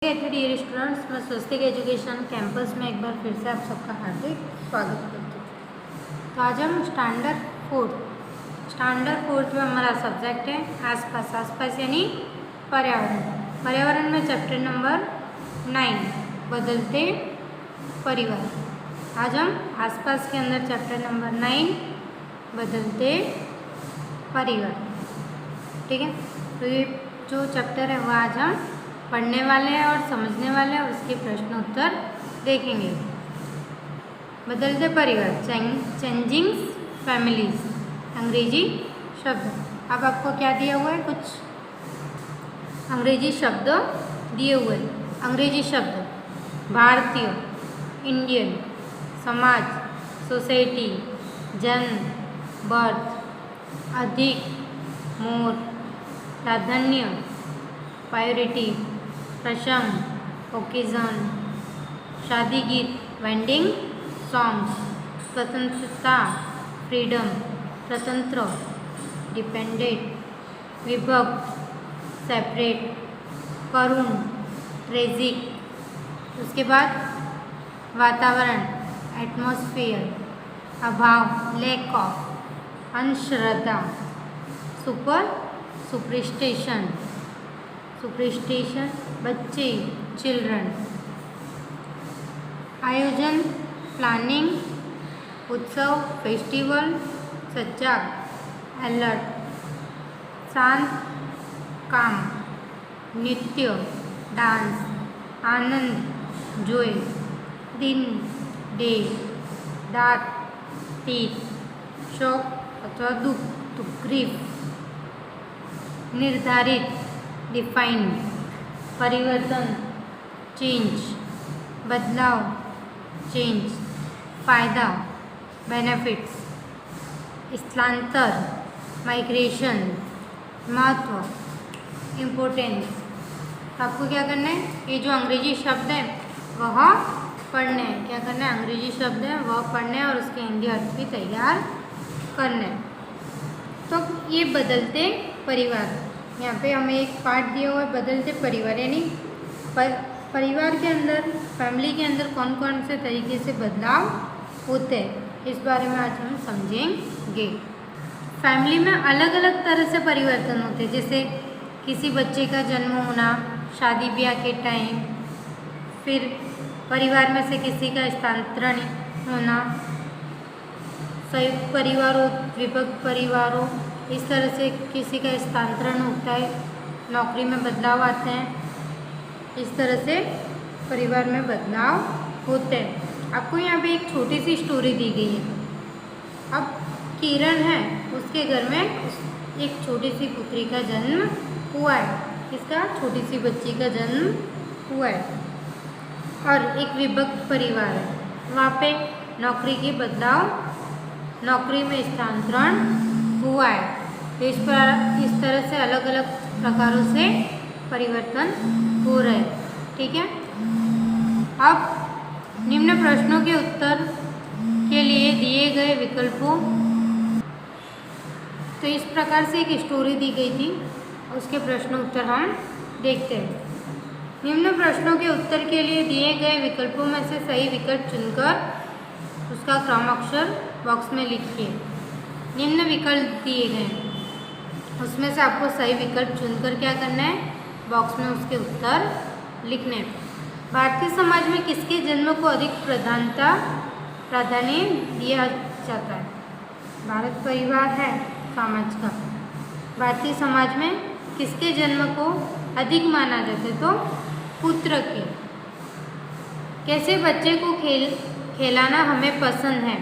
Dear students, मैं स्वस्तिक education campus में एक बार फिर से आप सबका हार्दिक स्वागत करती हूँ। तो आज हम स्टैंडर्ड फोर्थ में हमारा सब्जेक्ट है आसपास यानी पर्यावरण में चैप्टर नंबर 9 बदलते परिवार। आज हम आसपास के अंदर चैप्टर नंबर 9 बदलते परिवार, ठीक है। तो ये जो चैप्टर है वह आज हम पढ़ने वाले हैं और समझने वाले हैं और उसके प्रश्न उत्तर देखेंगे। बदलते परिवार, चेंजिंग फैमिलीज, अंग्रेजी शब्द। अब आपको क्या दिया हुआ है, कुछ अंग्रेजी शब्द दिए हुए हैं। अंग्रेजी शब्द भारतीय, इंडियन, समाज, सोसाइटी, जन्म, बर्थ, अधिक, मोर, प्राधान्य, प्रायोरिटी, प्रसंग, ओकेजन, शादी गीत, वेंडिंग सॉन्ग्स, स्वतंत्रता, फ्रीडम, स्वतंत्र, डिपेंडेंट, विभक्त, सेपरेट, करुण, ट्रेजिक। उसके बाद वातावरण, एटमॉस्फेयर, अभाव, लैक ऑफ, अंधश्रद्धा, सुपरस्टिशन, बच्चे, चिल्ड्रन, आयोजन, प्लानिंग, उत्सव, फेस्टिवल, सज्जा, अलर्ट, शांत, काम, नृत्य, डांस, आनंद, जॉय, दिन, डे, दांत, टीथ, शोक अथवा दुख, ग्रीफ, निर्धारित, डिफाइन, परिवर्तन, चेंज, बदलाव, चेंज, फायदा, बेनिफिट्स, स्थलांतर, माइग्रेशन, महत्व, इम्पोर्टेंस। आपको क्या करना है, ये जो अंग्रेजी शब्द है वह पढ़ने हैं। क्या करना है, अंग्रेजी शब्द है वह पढ़ने हैं और उसके हिंदी अर्थ भी तैयार करने हैं। तो ये बदलते परिवार, यहाँ पे हमें एक पार्ट दिया हुआ है बदलते परिवार, यानी परिवार के अंदर, फैमिली के अंदर कौन कौन से तरीके से बदलाव होते हैं, इस बारे में आज हम समझेंगे। फैमिली में अलग अलग तरह से परिवर्तन होते हैं, जैसे किसी बच्चे का जन्म होना, शादी ब्याह के टाइम, फिर परिवार में से किसी का स्थानांतरण होना, संयुक्त परिवार हो, विभक्त परिवार हो, इस तरह से किसी का स्थानांतरण होता है, नौकरी में बदलाव आते हैं, इस तरह से परिवार में बदलाव होते हैं। आपको यहाँ पे एक छोटी सी स्टोरी दी गई है। अब किरण है, उसके घर में एक छोटी सी पुत्री का जन्म हुआ है, इसका छोटी सी बच्ची का जन्म हुआ है, और एक विभक्त परिवार है, वहाँ पे नौकरी के बदलाव, नौकरी में स्थानांतरण हुआ है। तो इस तरह से अलग अलग प्रकारों से परिवर्तन हो रहे हैं, ठीक है। अब निम्न प्रश्नों के उत्तर के लिए दिए गए विकल्पों, तो इस प्रकार से एक स्टोरी दी गई थी, उसके प्रश्न उत्तर हम देखते हैं। निम्न प्रश्नों के उत्तर के लिए दिए गए विकल्पों में से सही विकल्प चुनकर उसका क्रमाक्षर बॉक्स में लिखिए। निम्न विकल्प दिए गए, उसमें से आपको सही विकल्प चुनकर क्या करना है, बॉक्स में उसके उत्तर लिखने हैं। भारतीय समाज में किसके जन्म को अधिक प्राधान्य दिया जाता है? भारत परिवार है समाज का, भारतीय समाज में किसके जन्म को अधिक माना जाता है? तो पुत्र के। कैसे बच्चे को खिलाना हमें पसंद है?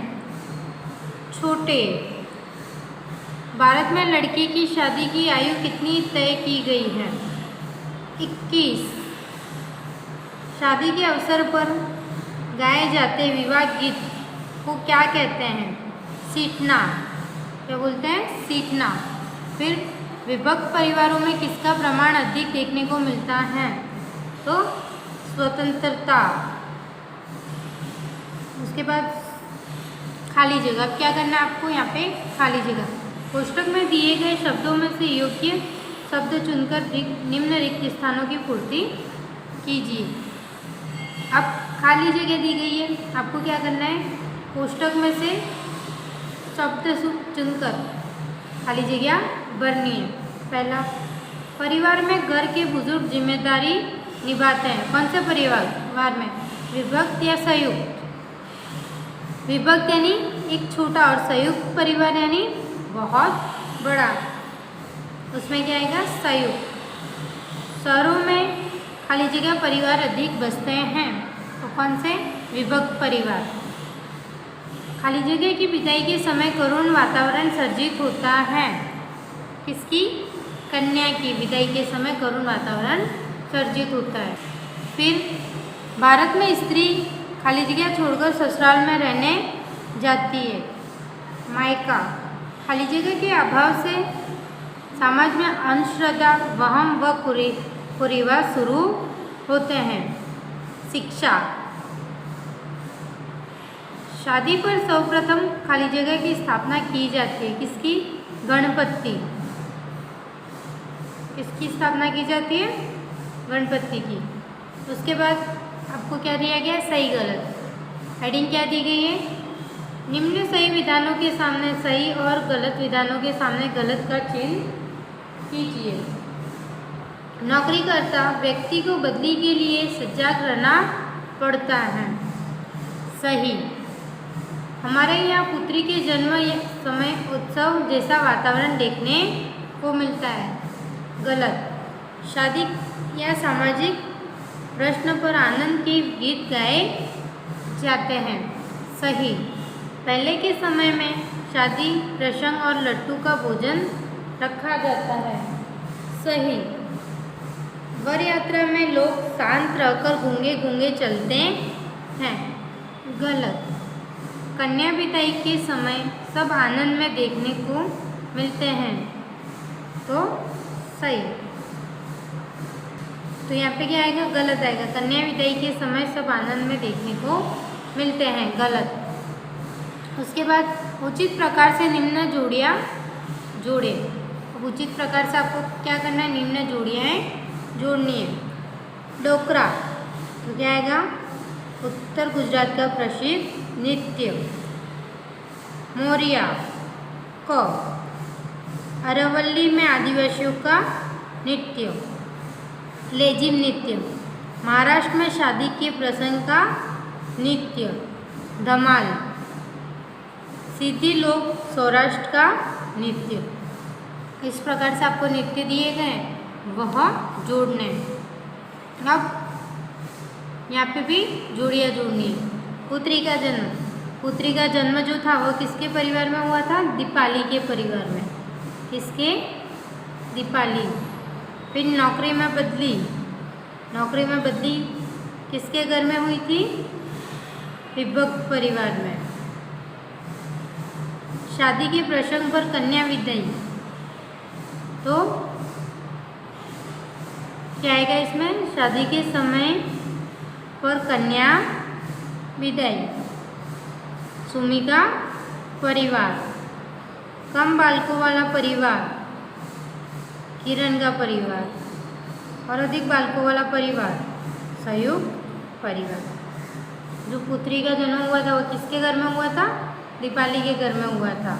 छोटे। भारत में लड़की की शादी की आयु कितनी तय की गई है? 21। शादी के अवसर पर गाए जाते विवाह गीत को क्या कहते हैं? सीटना। क्या बोलते हैं? सीटना। फिर विभक्त परिवारों में किसका प्रमाण अधिक देखने को मिलता है? तो स्वतंत्रता। उसके बाद खाली जगह, क्या करना है आपको यहाँ पे? खाली जगह। कोष्ठक में दिए गए शब्दों में से योग्य शब्द चुनकर निम्न रिक्त स्थानों की पूर्ति कीजिए। अब खाली जगह दी गई है, आपको क्या करना है, कोष्टक में से शब्द चुनकर खाली जगह भरनी है। पहला, परिवार में घर के बुजुर्ग जिम्मेदारी निभाते हैं। कौन से परिवार में, विभक्त या संयुक्त? विभक्त यानी एक छोटा, और संयुक्त परिवार यानी बहुत बड़ा, उसमें क्या आएगा, संयुक्त। शहरों में खाली जगह परिवार अधिक बसते हैं, तो कौन से, विभक्त परिवार। खाली जगह की विदाई के समय करुण वातावरण सर्जित होता है। किसकी, कन्या की विदाई के समय करुण वातावरण सर्जित होता है। फिर भारत में स्त्री खाली जगह छोड़कर ससुराल में रहने जाती है। मायका, खाली जगह के अभाव से समाज में अंधश्रद्धा, वहम व कुरीवाज शुरू होते हैं। शिक्षा, शादी पर सर्वप्रथम खाली जगह की स्थापना की जाती है। किसकी, गणपति। किसकी स्थापना की जाती है, गणपति की। उसके बाद आपको क्या दिया गया, सही गलत। हेडिंग क्या दी गई है, निम्न सही विधानों के सामने सही और गलत विधानों के सामने गलत का चिन्ह कीजिए। नौकरीकर्ता व्यक्ति को बदली के लिए सजग रहना पड़ता है। सही, हमारे यहाँ पुत्री के जन्म समय उत्सव जैसा वातावरण देखने को मिलता है। गलत, शादी या सामाजिक प्रश्न पर आनंद के गीत गाए जाते हैं। सही, पहले के समय में शादी प्रसंग और लट्टू का भोजन रखा जाता है। सही, वर यात्रा में लोग शांत रहकर गूंगे गूंगे चलते हैं। गलत, कन्या विदाई के समय सब आनंद में देखने को मिलते हैं, तो सही। तो यहाँ पे क्या आएगा, गलत आएगा। कन्या विदाई के समय सब आनंद में देखने को मिलते हैं, गलत। उसके बाद उचित प्रकार से निम्न जोड़ियाँ जोड़े। अब उचित प्रकार से आपको क्या करना है, निम्न जोड़ियाँ जोड़नी है। डोकरा, तो क्या आएगा, उत्तर गुजरात का प्रसिद्ध नृत्य। मोरिया, क, अरवल्ली में आदिवासियों का नृत्य। लेजिम नृत्य, महाराष्ट्र में शादी के प्रसंग का नृत्य। धमाल, सिद्धि लोग सौराष्ट्र का नृत्य। इस प्रकार से आपको नृत्य दिए गए, वह जोड़ने। अब यहाँ पे भी जोड़ियाँ जोड़नी है। पुत्री का जन्म, पुत्री का जन्म जो था वह किसके परिवार में हुआ था, दीपाली के परिवार में। किसके, दीपाली। फिर नौकरी में बदली, नौकरी में बदली किसके घर में हुई थी, विभक्त परिवार में। शादी के प्रसंग पर कन्या विदाई, तो क्या आएगा इसमें, शादी के समय पर कन्या विदाई। सुमिका परिवार, कम बालकों वाला परिवार, किरण का परिवार, और अधिक बालकों वाला परिवार, संयुक्त परिवार। जो पुत्री का जन्म हुआ था वो किसके घर में हुआ था, दीपाली के घर में हुआ था।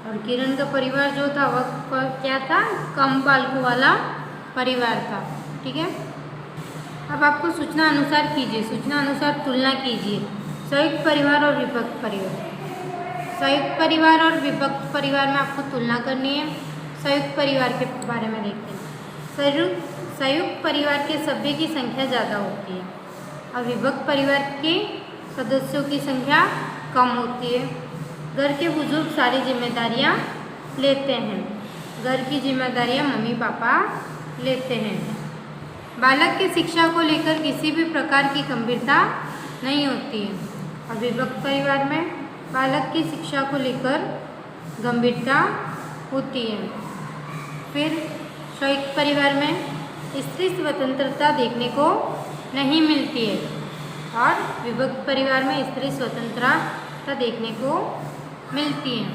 और किरण का परिवार जो था वह क्या था, कम बालकों वाला परिवार था। ठीक है। अब आपको सूचना अनुसार कीजिए, सूचना अनुसार तुलना कीजिए। संयुक्त परिवार और विभक्त परिवार। संयुक्त परिवार और विभक्त परिवार में आपको तुलना करनी है। संयुक्त परिवार के बारे में देखते हैं। संयुक्त परिवार के सभ्य की संख्या ज़्यादा होती है और विभक्त परिवार के सदस्यों की संख्या कम होती है। घर के बुजुर्ग सारी जिम्मेदारियां लेते हैं। घर की जिम्मेदारियां मम्मी पापा लेते हैं। बालक की शिक्षा को लेकर किसी भी प्रकार की गंभीरता नहीं होती है और विभक्त परिवार में बालक की शिक्षा को लेकर गंभीरता होती है। फिर संयुक्त परिवार में स्त्री स्वतंत्रता देखने को नहीं मिलती है और विभक्त परिवार में स्त्री स्वतंत्रता देखने को मिलती है।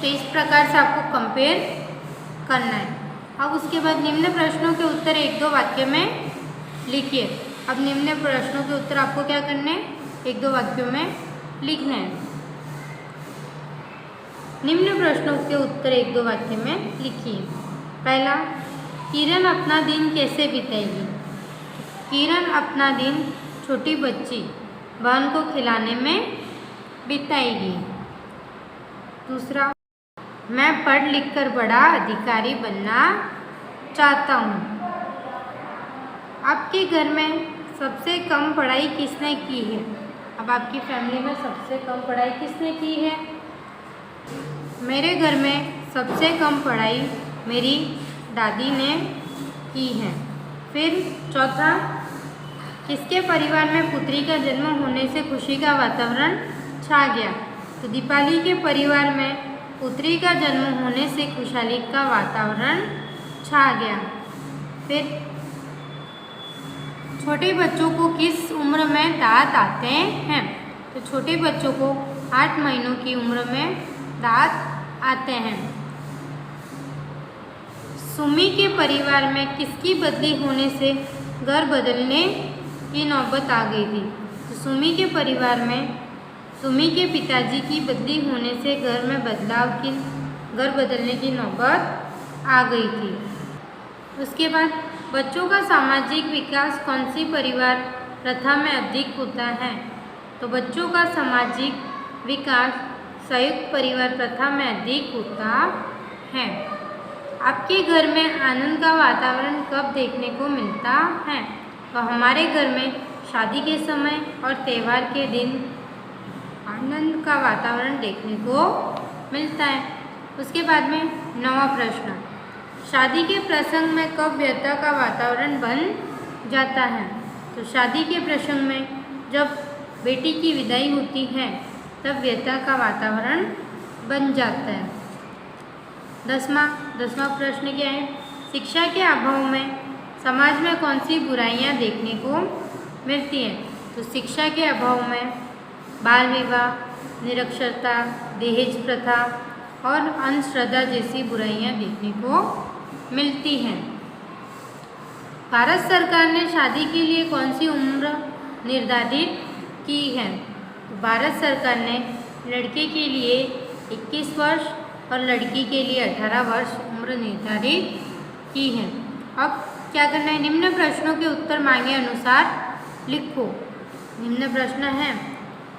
तो इस प्रकार से आपको कंपेयर करना है। अब उसके बाद निम्न प्रश्नों के उत्तर 1-2 वाक्य में लिखिए। अब निम्न प्रश्नों के उत्तर आपको क्या करने हैं, 1-2 वाक्यों में लिखने हैं। निम्न प्रश्नों के उत्तर 1-2 वाक्य में लिखिए। पहला, किरण अपना दिन कैसे बिताएगी? किरण अपना दिन छोटी बच्ची बहन को खिलाने में बिताएगी। दूसरा, मैं पढ़ लिख कर बड़ा अधिकारी बनना चाहता हूँ। आपके घर में सबसे कम पढ़ाई किसने की है? अब आपकी फैमिली में सबसे कम पढ़ाई किसने की है? मेरे घर में सबसे कम पढ़ाई मेरी दादी ने की है। फिर चौथा, किसके परिवार में पुत्री का जन्म होने से खुशी का वातावरण छा गया? तो दीपाली के परिवार में पुत्री का जन्म होने से खुशहाली का वातावरण छा गया। फिर छोटे बच्चों को किस उम्र में दांत आते हैं? तो छोटे बच्चों को 8 महीनों की उम्र में दांत आते हैं। सुमी के परिवार में किसकी बदली होने से घर बदलने की नौबत आ गई थी? तो सुमी के परिवार में सुमी के पिताजी की बदली होने से घर बदलने की नौबत आ गई थी। उसके बाद, बच्चों का सामाजिक विकास कौन सी परिवार प्रथा में अधिक होता है? तो बच्चों का सामाजिक विकास संयुक्त परिवार प्रथा में अधिक होता है। आपके घर में आनंद का वातावरण कब देखने को मिलता है? तो हमारे घर में शादी के समय और त्यौहार के दिन आनंद का वातावरण देखने को मिलता है। उसके बाद में 9वां प्रश्न, शादी के प्रसंग में कब व्यथा का वातावरण बन जाता है? तो शादी के प्रसंग में जब बेटी की विदाई होती है तब व्यथा का वातावरण बन जाता है। 10वां प्रश्न क्या है? शिक्षा के अभाव में समाज में कौन सी बुराइयां देखने को मिलती हैं? तो शिक्षा के अभाव में बाल विवाह, निरक्षरता, दहेज प्रथा और अंधश्रद्धा जैसी बुराइयां देखने को मिलती हैं। भारत सरकार ने शादी के लिए कौन सी उम्र निर्धारित की है? भारत सरकार ने लड़के के लिए 21 वर्ष और लड़की के लिए 18 वर्ष उम्र निर्धारित की है। अब क्या करना है? निम्न प्रश्नों के उत्तर मांगे अनुसार लिखो। निम्न प्रश्न है,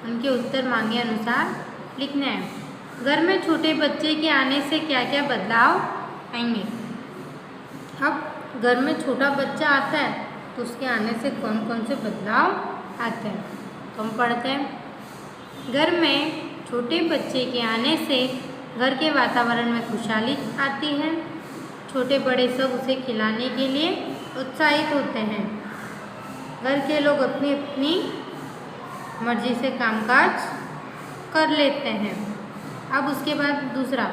उनके उत्तर मांगे अनुसार लिखने हैं। घर में छोटे बच्चे के आने से क्या क्या बदलाव आएंगे? अब घर में छोटा बच्चा आता है तो उसके आने से कौन कौन से बदलाव आते हैं, तो हम पढ़ते हैं। घर में छोटे बच्चे के आने से घर के वातावरण में खुशहाली आती है। छोटे बड़े सब उसे खिलाने के लिए उत्साहित होते हैं। घर के लोग अपनी अपनी मर्जी से कामकाज कर लेते हैं। अब उसके बाद दूसरा,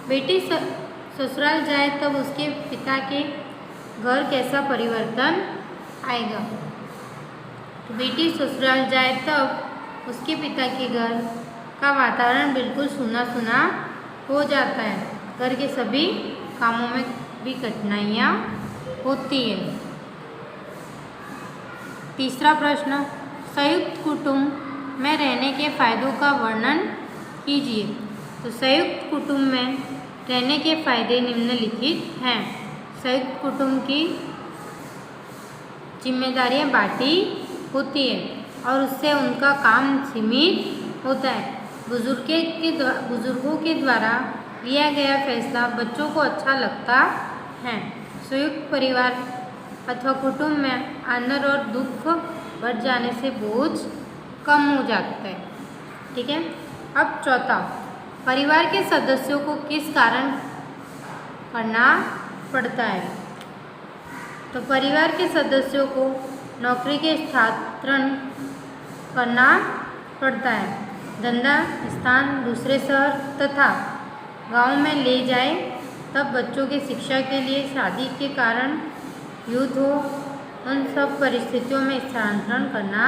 बेटी ससुराल जाए तब उसके पिता के घर कैसा परिवर्तन आएगा? तो बेटी ससुराल जाए तब उसके पिता के घर का वातावरण बिल्कुल सूना सूना हो जाता है। घर के सभी कामों में भी कठिनाइयाँ होती है। तीसरा प्रश्न, संयुक्त कुटुंब में रहने के फायदों का वर्णन कीजिए। तो संयुक्त कुटुंब में रहने के फायदे निम्नलिखित हैं। संयुक्त कुटुंब की जिम्मेदारियां बांटी होती है और उससे उनका काम सीमित होता है। बुजुर्गों के द्वारा लिया गया फैसला बच्चों को अच्छा लगता है। संयुक्त परिवार अथवा कुटुंब में आनंद और दुख बढ़ जाने से बोझ कम हो जाता है। ठीक है। अब चौथा, परिवार के सदस्यों को किस कारण करना पड़ता है? तो परिवार के सदस्यों को नौकरी के स्थानांतरण करना पड़ता है। धंधा स्थान दूसरे शहर तथा गांव में ले जाए तब बच्चों की शिक्षा के लिए शादी के कारण युद्ध हो, उन सब परिस्थितियों में स्थानांतरण करना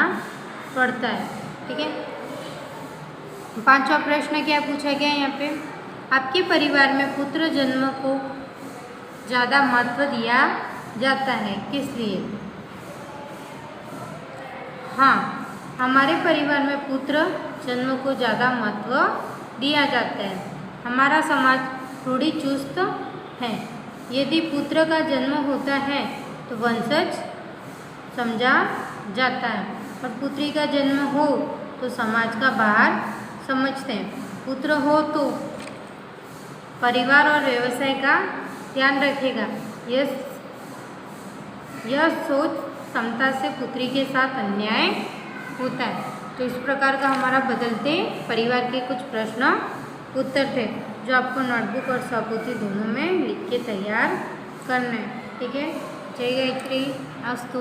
पड़ता है। ठीक है। 5वां प्रश्न क्या पूछा गया यहाँ पे? आपके परिवार में पुत्र जन्म को ज़्यादा महत्व दिया जाता है, किस लिए? हाँ, हमारे परिवार में पुत्र जन्म को ज़्यादा महत्व दिया जाता है। हमारा समाज थोड़ी चुस्त है। यदि पुत्र का जन्म होता है तो वंशज समझा जाता है और पुत्री का जन्म हो तो समाज का बाहर समझते हैं। पुत्र हो तो परिवार और व्यवसाय का ध्यान रखेगा। यह सोच समता से पुत्री के साथ अन्याय होता है। तो इस प्रकार का हमारा बदलते परिवार के कुछ प्रश्न उत्तर थे जो आपको नोटबुक और सहपोथी दोनों में लिख के तैयार करना है। ठीक है। जय गायत्री। अस्तु।